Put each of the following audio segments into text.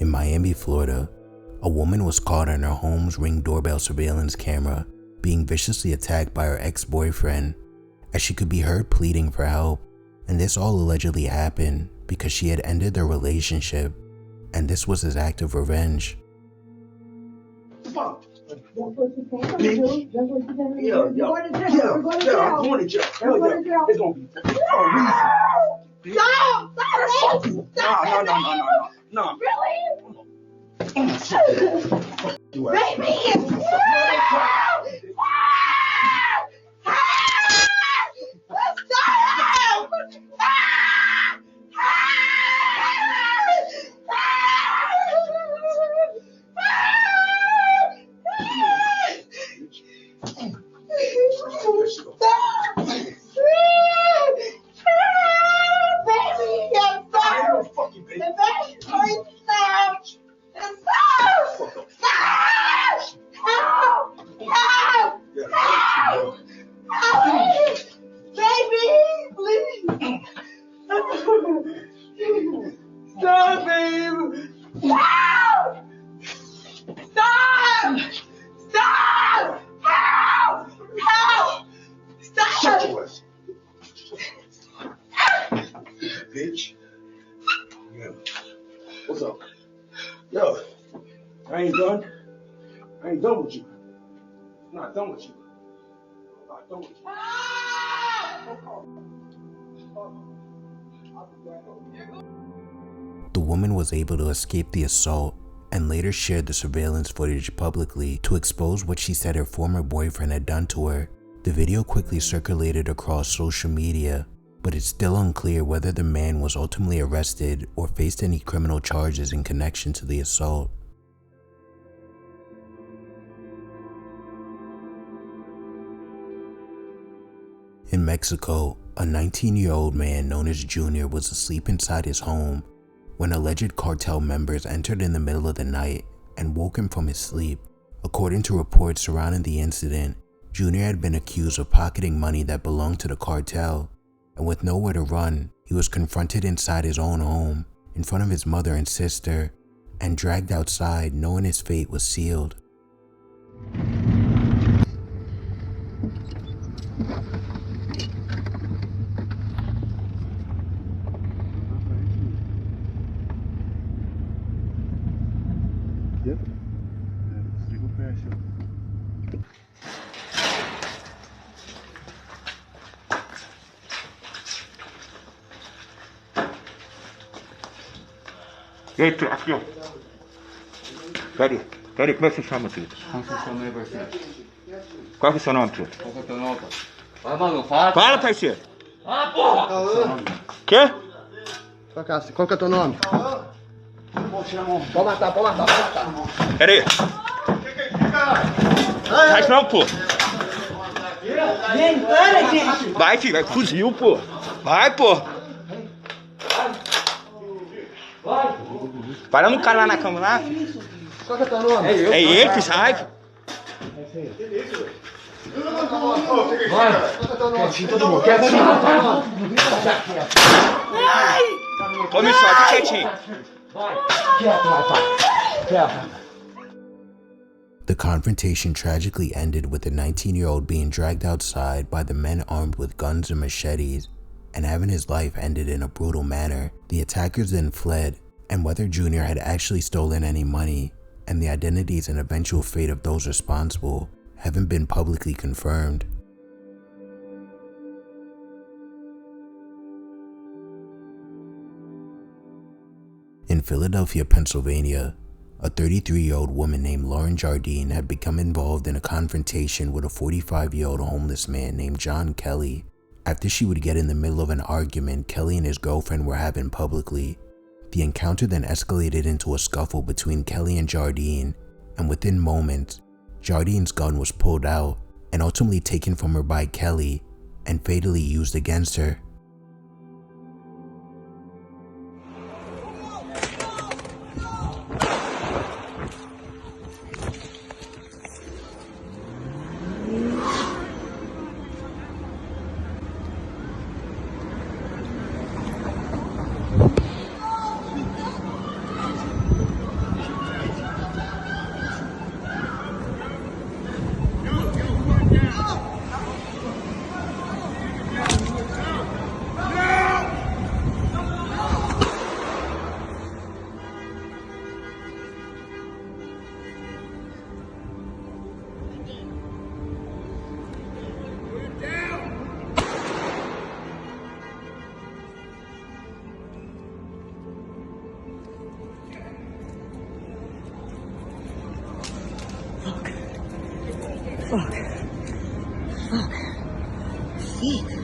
In Miami, Florida, a woman was caught on her home's Ring doorbell surveillance camera being viciously attacked by her ex-boyfriend, as she could be heard pleading for help. And this all allegedly happened because she had ended their relationship, and this was his act of revenge. Fuck. That's what you came to do. That's what you came to do. You're going to jail. You're going to jail. I'm going to jail. Hell yeah. It's going to be for a reason. Stop! Stop! No. Really? Baby! Bitch. Yeah. What's up? Yo, I ain't done. I ain't done with you. I'm not done with you. I'm not done with you. The woman was able to escape the assault and later shared the surveillance footage publicly to expose what she said her former boyfriend had done to her. The video quickly circulated across social media, but it's still unclear whether the man was ultimately arrested or faced any criminal charges in connection to the assault. In Mexico, a 19-year-old man known as Junior was asleep inside his home when alleged cartel members entered in the middle of the night and woke him from his sleep. According to reports surrounding the incident, Junior had been accused of pocketing money that belonged to the cartel, and with nowhere to run, he was confronted inside his own home, in front of his mother and sister, and dragged outside knowing his fate was sealed. Yep. E aí, aqui, ó. Peraí, como é que você chama, tio? Qual que é o seu nome, tio? Qual que é o teu nome? Vai, mano, fala. Fala, parceiro. Ah, porra! Quê? Qual que é o teu nome? Pode matar. Peraí. Faz não, pô. Vai, filho, vai, fuzil, pô. Vai, pô. Para no cara lá na cama lá. Qual que é o teu nome? É ele que sai. Vai. Quietinho todo mundo. Quietinho. Tome sorte, quietinho. Quieto, rapaz. Quieto. The confrontation tragically ended with the 19-year-old being dragged outside by the men armed with guns and machetes and having his life ended in a brutal manner. The attackers then fled, and whether Junior had actually stolen any money and the identities and eventual fate of those responsible haven't been publicly confirmed. In Philadelphia, Pennsylvania, a 33-year-old woman named Lauren Jardine had become involved in a confrontation with a 45-year-old homeless man named John Kelly. After she would get in the middle of an argument Kelly and his girlfriend were having publicly, the encounter then escalated into a scuffle between Kelly and Jardine, and within moments, Jardine's gun was pulled out and ultimately taken from her by Kelly and fatally used against her. Fuck. Fuck. Fuck.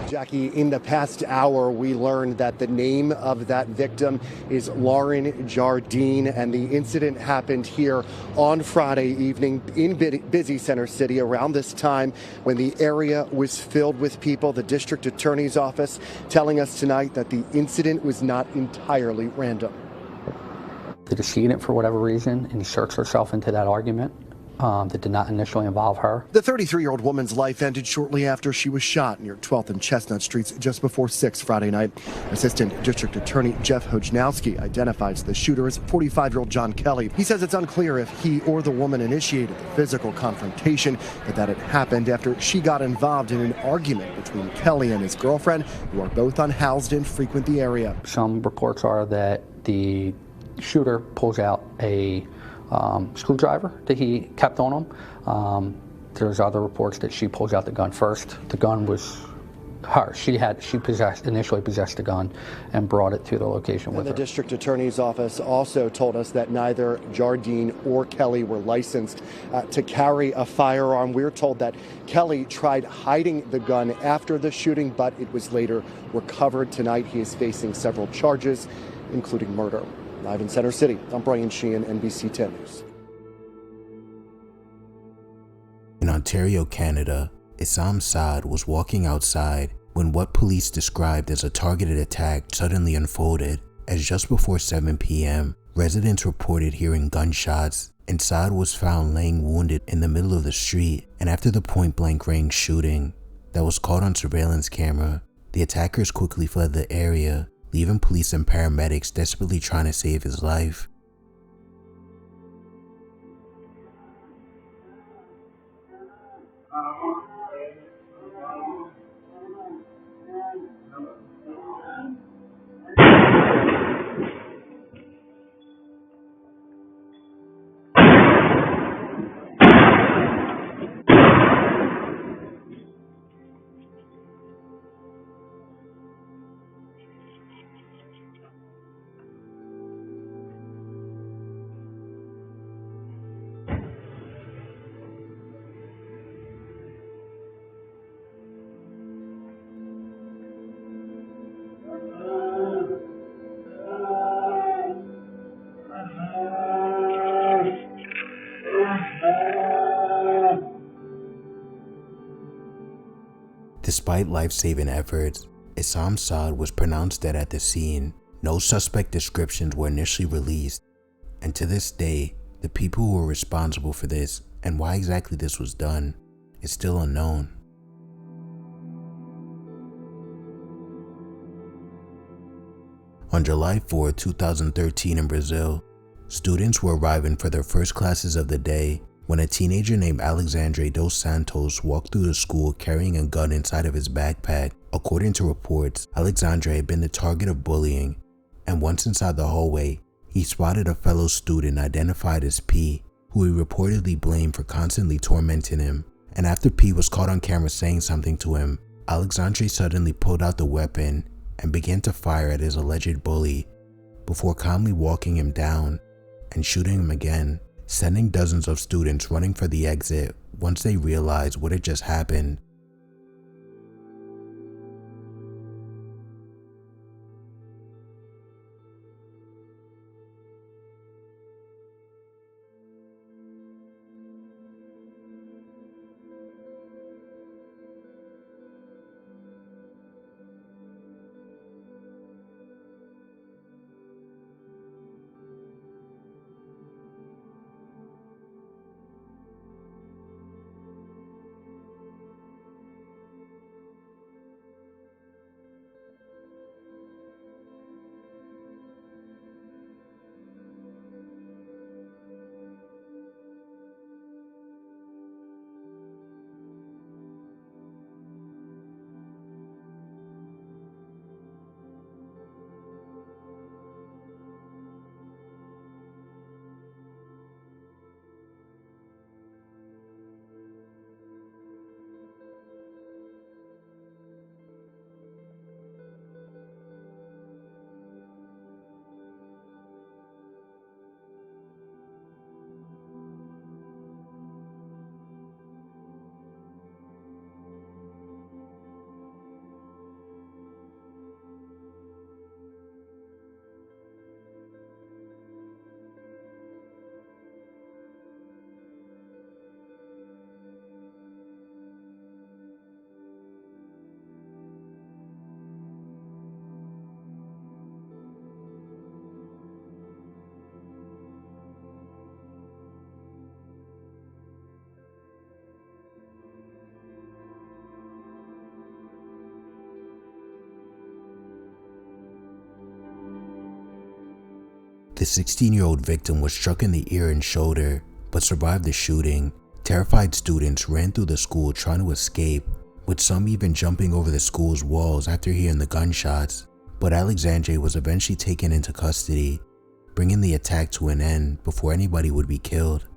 Jackie, in the past hour, we learned that the name of that victim is Lauren Jardine, and the incident happened here on Friday evening in busy Center City around this time when the area was filled with people. The district attorney's office telling us tonight that the incident was not entirely random. The decedent, for whatever reason, inserts herself into that argument that did not initially involve her. The 33-year-old woman's life ended shortly after she was shot near 12th and Chestnut Streets just before 6 Friday night. Assistant District Attorney Jeff Hojnowski identifies the shooter as 45-year-old John Kelly. He says it's unclear if he or the woman initiated the physical confrontation, but that it happened after she got involved in an argument between Kelly and his girlfriend, who are both unhoused and frequent the area. Some reports are that the shooter pulls out a screwdriver that he kept on him. There's other reports that she pulls out the gun first. The gun was her. She initially possessed the gun and brought it to the location with her. The district attorney's office also told us that neither Jardine or Kelly were licensed to carry a firearm. We're told that Kelly tried hiding the gun after the shooting, but it was later recovered. Tonight he is facing several charges, including murder. Live in Center City, I'm Brian Sheehan, NBC 10 News. In Ontario, Canada, Issam Saad was walking outside when what police described as a targeted attack suddenly unfolded. As just before 7 p.m., residents reported hearing gunshots, and Saad was found laying wounded in the middle of the street. And after the point-blank range shooting that was caught on surveillance camera, the attackers quickly fled the area, leaving police and paramedics desperately trying to save his life. Despite life-saving efforts, Issam Saad was pronounced dead at the scene. No suspect descriptions were initially released, and to this day, the people who were responsible for this and why exactly this was done is still unknown. On July 4, 2013 in Brazil, students were arriving for their first classes of the day when a teenager named Alexandre dos Santos walked through the school carrying a gun inside of his backpack. According to reports, Alexandre had been the target of bullying, and once inside the hallway, he spotted a fellow student identified as P, who he reportedly blamed for constantly tormenting him. And after P was caught on camera saying something to him, Alexandre suddenly pulled out the weapon and began to fire at his alleged bully, before calmly walking him down and shooting him again, sending dozens of students running for the exit once they realized what had just happened. The 16-year-old victim was struck in the ear and shoulder, but survived the shooting. Terrified students ran through the school trying to escape, with some even jumping over the school's walls after hearing the gunshots. But Alexandre was eventually taken into custody, bringing the attack to an end before anybody would be killed.